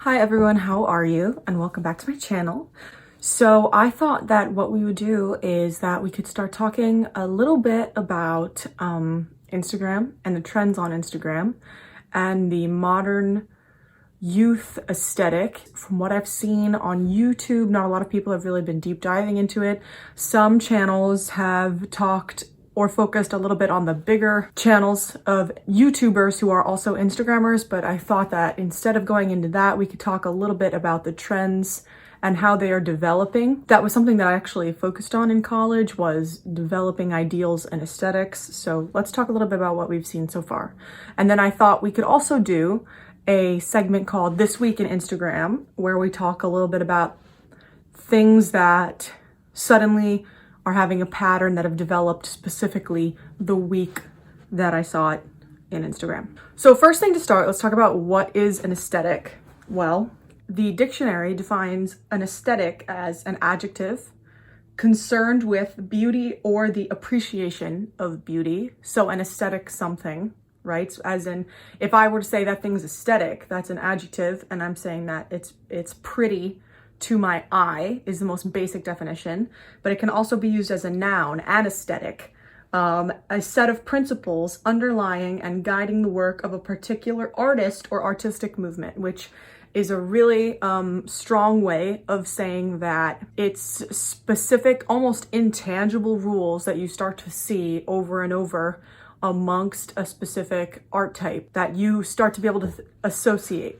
Hi everyone, how are you? And welcome back to my channel. So I thought that what we would do is that we could start talking a little bit about Instagram and the trends on Instagram and the modern youth aesthetic. From what I've seen on YouTube, not a lot of people have really been deep diving into it. Some channels have talked or focused a little bit on the bigger channels of YouTubers who are also Instagrammers, but I thought that instead of going into that, we could talk a little bit about the trends and how they are developing. That was something that I actually focused on in college, was developing ideals and aesthetics. So let's talk a little bit about what we've seen so far. And then I thought we could also do a segment called This Week in Instagram, where we talk a little bit about things that suddenly are having a pattern that have developed specifically the week that I saw it in Instagram. So first thing to start, let's talk about what is an aesthetic. Well, the dictionary defines an aesthetic as an adjective concerned with beauty or the appreciation of beauty. So an aesthetic something, right? So as in, if I were to say that thing's aesthetic, that's an adjective, and I'm saying that it's pretty to my eye is the most basic definition, but it can also be used as a noun, an aesthetic, a set of principles underlying and guiding the work of a particular artist or artistic movement, which is a really strong way of saying that it's specific, almost intangible rules that you start to see over and over amongst a specific art type that you start to be able to associate.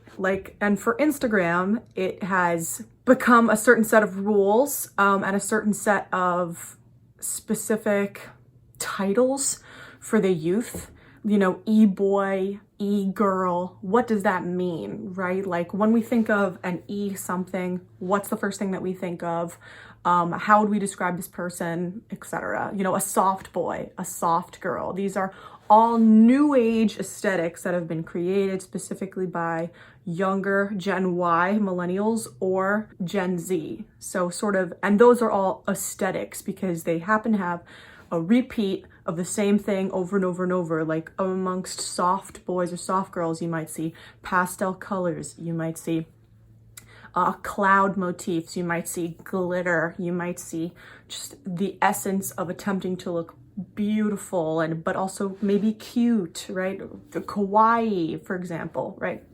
And for Instagram, it has become a certain set of rules and a certain set of specific titles for the youth. You know, e-boy, e-girl, what does that mean, right? Like when we think of an e-something, what's the first thing that we think of? How would we describe this person, etc.? You know, a soft boy, a soft girl. These are all new age aesthetics that have been created specifically by younger Gen Y millennials or Gen Z. So and those are all aesthetics because they happen to have a repeat of the same thing over and over and over. Like amongst soft boys or soft girls, you might see pastel colors, you might see cloud motifs, you might see glitter, you might see just the essence of attempting to look beautiful but also maybe cute, right? The kawaii, for example, right?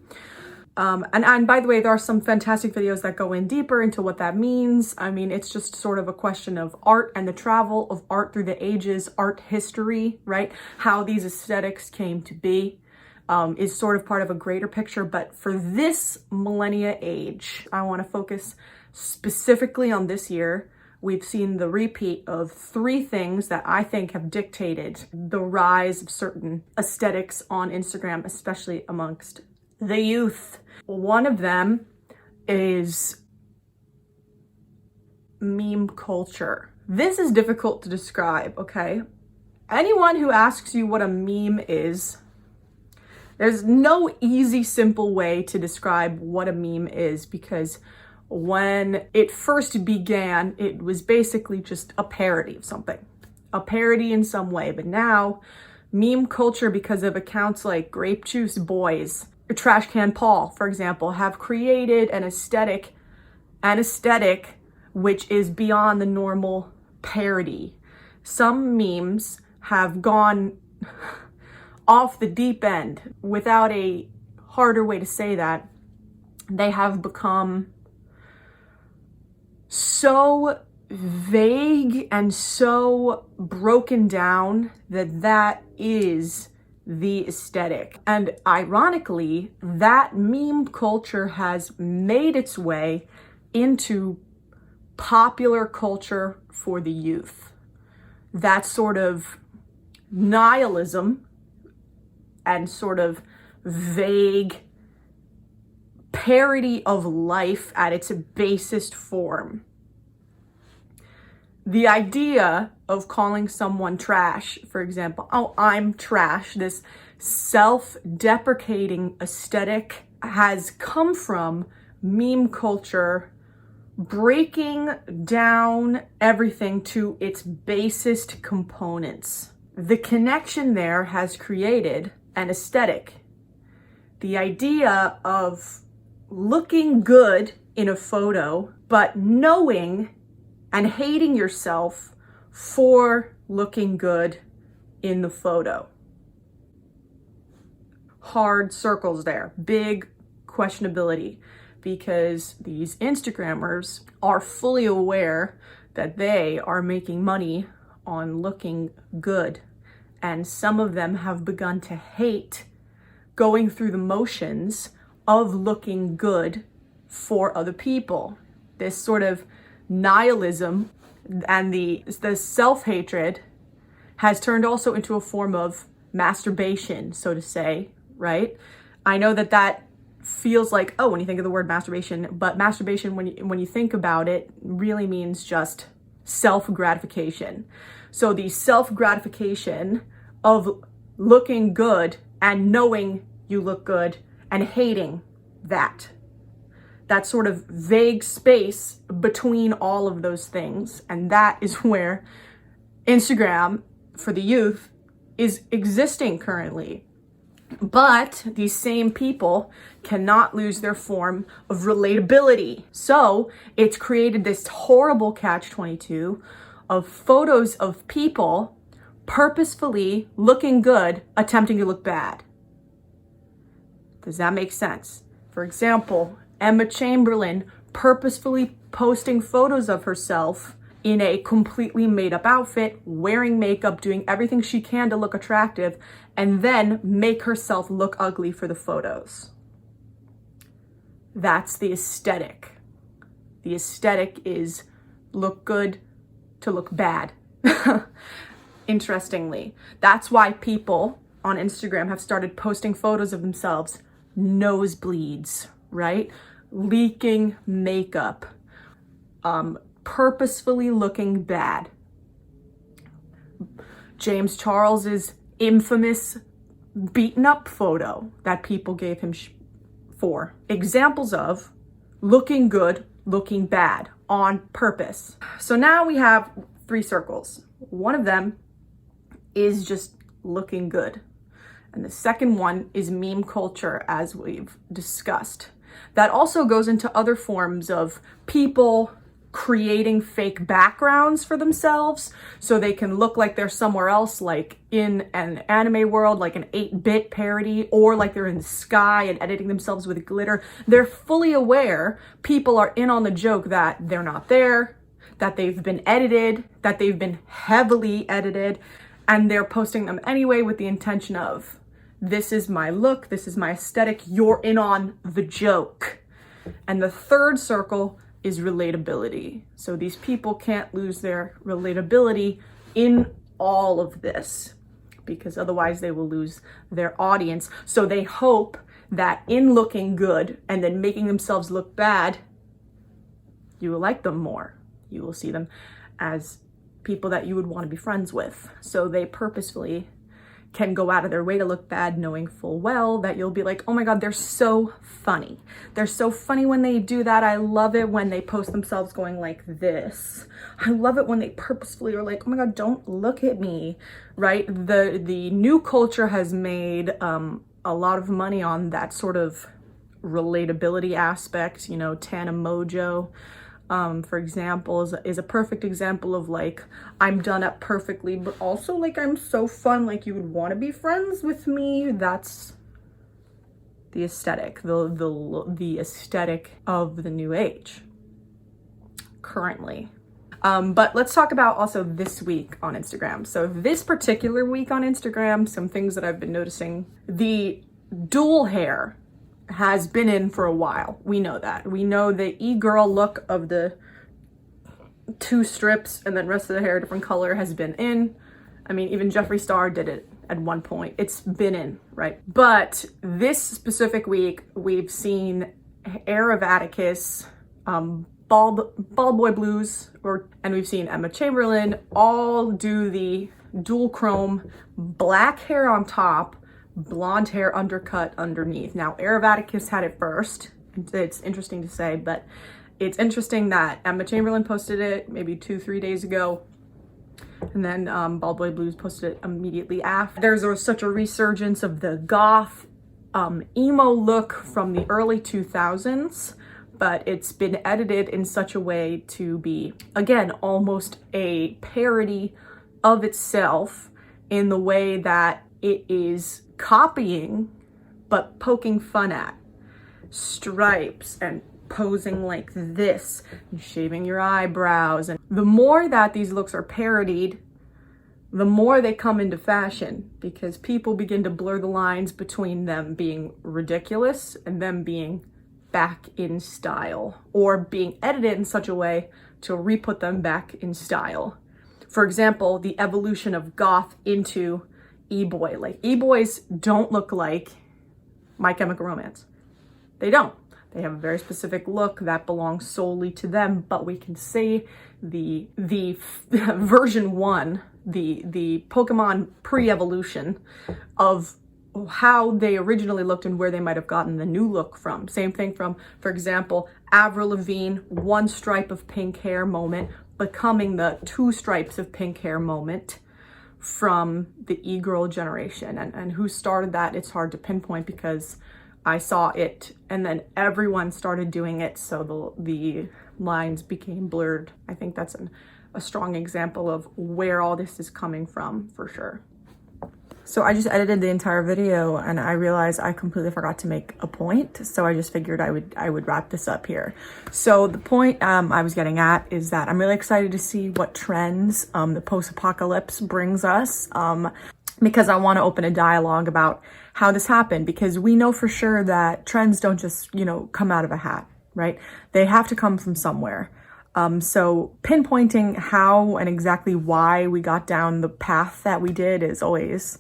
And by the way, there are some fantastic videos that go in deeper into what that means. I mean, it's just sort of a question of art and the travel of art through the ages, art history, right? How these aesthetics came to be is sort of part of a greater picture. But for this millennia age, I want to focus specifically on this year. We've seen the repeat of three things that I think have dictated the rise of certain aesthetics on Instagram, especially amongst the youth. One of them is meme culture. This is difficult to describe, okay? Anyone who asks you what a meme is, there's no easy, simple way to describe what a meme is, because when it first began, it was basically just a parody of something, a parody in some way. But now, meme culture, because of accounts like Grape Juice Boys, Trash Can Paul, for example, have created an aesthetic which is beyond the normal parody. Some memes have gone off the deep end. Without a harder way to say that, they have become so vague and so broken down that is the aesthetic. And ironically, that meme culture has made its way into popular culture for the youth. That sort of nihilism and sort of vague parody of life at its basest form. The idea of calling someone trash, for example, oh, I'm trash, this self-deprecating aesthetic has come from meme culture breaking down everything to its basest components. The connection there has created an aesthetic. The idea of looking good in a photo, but knowing and hating yourself for looking good in the photo. Hard circles there, big questionability, because these Instagrammers are fully aware that they are making money on looking good. And some of them have begun to hate going through the motions of looking good for other people. This sort of nihilism and the self-hatred has turned also into a form of masturbation, so to say, right? I know that feels like, oh, when you think of the word masturbation, but masturbation, when you think about it, really means just self-gratification. So the self-gratification of looking good and knowing you look good and hating that sort of vague space between all of those things. And that is where Instagram for the youth is existing currently. But these same people cannot lose their form of relatability. So it's created this horrible catch-22 of photos of people purposefully looking good, attempting to look bad. Does that make sense? For example, Emma Chamberlain purposefully posting photos of herself in a completely made-up outfit, wearing makeup, doing everything she can to look attractive, and then make herself look ugly for the photos. That's the aesthetic. The aesthetic is look good to look bad. Interestingly, that's why people on Instagram have started posting photos of themselves nosebleeds, right? Leaking makeup, purposefully looking bad. James Charles's infamous beaten up photo that people gave him for. Examples of looking good, looking bad on purpose. So now we have 3 circles. One of them is just looking good. And the second one is meme culture, as we've discussed. That also goes into other forms of people creating fake backgrounds for themselves so they can look like they're somewhere else, like in an anime world, like an 8-bit parody, or like they're in the sky and editing themselves with glitter. They're fully aware people are in on the joke that they're not there, that they've been edited, that they've been heavily edited, and they're posting them anyway with the intention of, this is my look, this is my aesthetic, you're in on the joke. And the third circle is relatability. So these people can't lose their relatability in all of this, because otherwise they will lose their audience. So they hope that in looking good and then making themselves look bad, you will like them more. You will see them as people that you would want to be friends with. So they purposefully can go out of their way to look bad, knowing full well that you'll be like, oh my God, they're so funny. They're so funny when they do that. I love it when they post themselves going like this. I love it when they purposefully are like, oh my God, don't look at me, right? The new culture has made a lot of money on that sort of relatability aspect. You know, Tana Mojo, for example, is a perfect example of like, I'm done up perfectly, but also like I'm so fun, like you would want to be friends with me. That's the aesthetic, the aesthetic of the new age currently. But let's talk about also this week on Instagram. So this particular week on Instagram, some things that I've been noticing, the dual hair has been in for a while. We know that. We know the e-girl look of the 2 strips and then rest of the hair different color has been in. I mean, even Jeffree Star did it at one point. It's been in, right? But this specific week, we've seen Air of Atticus, Bald Boy Blues, and we've seen Emma Chamberlain all do the dual chrome, black hair on top, blonde hair undercut underneath. Now, Air of Atticus had it first. It's interesting to say, but it's interesting that Emma Chamberlain posted it maybe 2-3 days ago, and then Bald Boy Blues posted it immediately after. There's such a resurgence of the goth emo look from the early 2000s, but it's been edited in such a way to be, again, almost a parody of itself in the way that it is copying but poking fun at stripes and posing like this and shaving your eyebrows. And the more that these looks are parodied, the more they come into fashion, because people begin to blur the lines between them being ridiculous and them being back in style, or being edited in such a way to re-put them back in style. For example, the evolution of goth into e-boy. Like, e-boys don't look like My Chemical Romance. They don't. They have a very specific look that belongs solely to them, but we can see the version 1, the Pokemon pre-evolution of how they originally looked and where they might have gotten the new look from. Same thing from, for example, Avril Lavigne, 1 stripe of pink hair moment, becoming the 2 stripes of pink hair moment from the e-girl generation. And who started that, it's hard to pinpoint, because I saw it and then everyone started doing it, so the lines became blurred. I think that's a strong example of where all this is coming from, for sure. So I just edited the entire video and I realized I completely forgot to make a point. So I just figured I would wrap this up here. So the point I was getting at is that I'm really excited to see what trends the post-apocalypse brings us, because I want to open a dialogue about how this happened, because we know for sure that trends don't just, come out of a hat, right? They have to come from somewhere. So pinpointing how and exactly why we got down the path that we did is always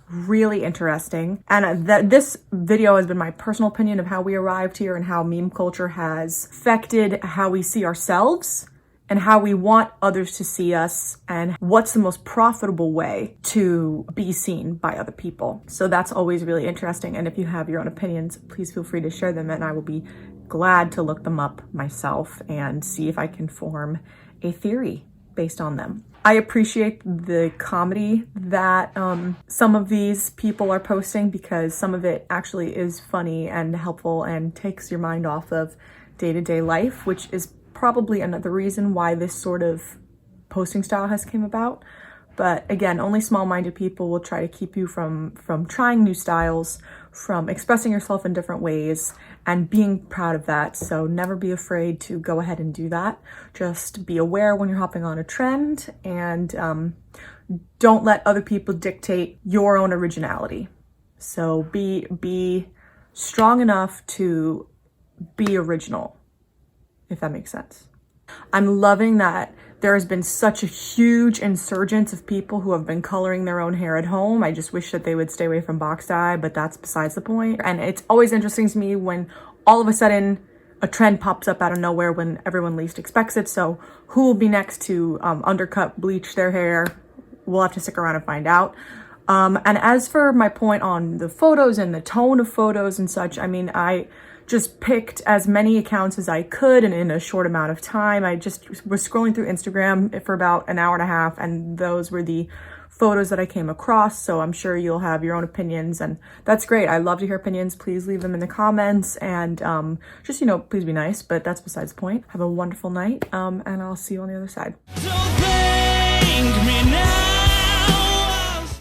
really interesting. And this video has been my personal opinion of how we arrived here and how meme culture has affected how we see ourselves and how we want others to see us, and what's the most profitable way to be seen by other people. So that's always really interesting. And if you have your own opinions, please feel free to share them, and I will be glad to look them up myself and see if I can form a theory based on them. I appreciate the comedy that some of these people are posting, because some of it actually is funny and helpful and takes your mind off of day-to-day life, which is probably another reason why this sort of posting style has came about. But again, only small-minded people will try to keep you from trying new styles, from expressing yourself in different ways, and being proud of that. So never be afraid to go ahead and do that. Just be aware when you're hopping on a trend, and don't let other people dictate your own originality. So be strong enough to be original, if that makes sense. I'm loving that there has been such a huge insurgence of people who have been coloring their own hair at home. I just wish that they would stay away from box dye, but that's besides the point. And it's always interesting to me when all of a sudden a trend pops up out of nowhere when everyone least expects it. So who will be next to undercut, bleach their hair? We'll have to stick around and find out. And as for my point on the photos and the tone of photos and such, I mean, I just picked as many accounts as I could, and in a short amount of time. I just was scrolling through Instagram for about an hour and a half, and those were the photos that I came across. So I'm sure you'll have your own opinions, and that's great. I love to hear opinions. Please leave them in the comments, and just, please be nice, but that's besides the point. Have a wonderful night, and I'll see you on the other side.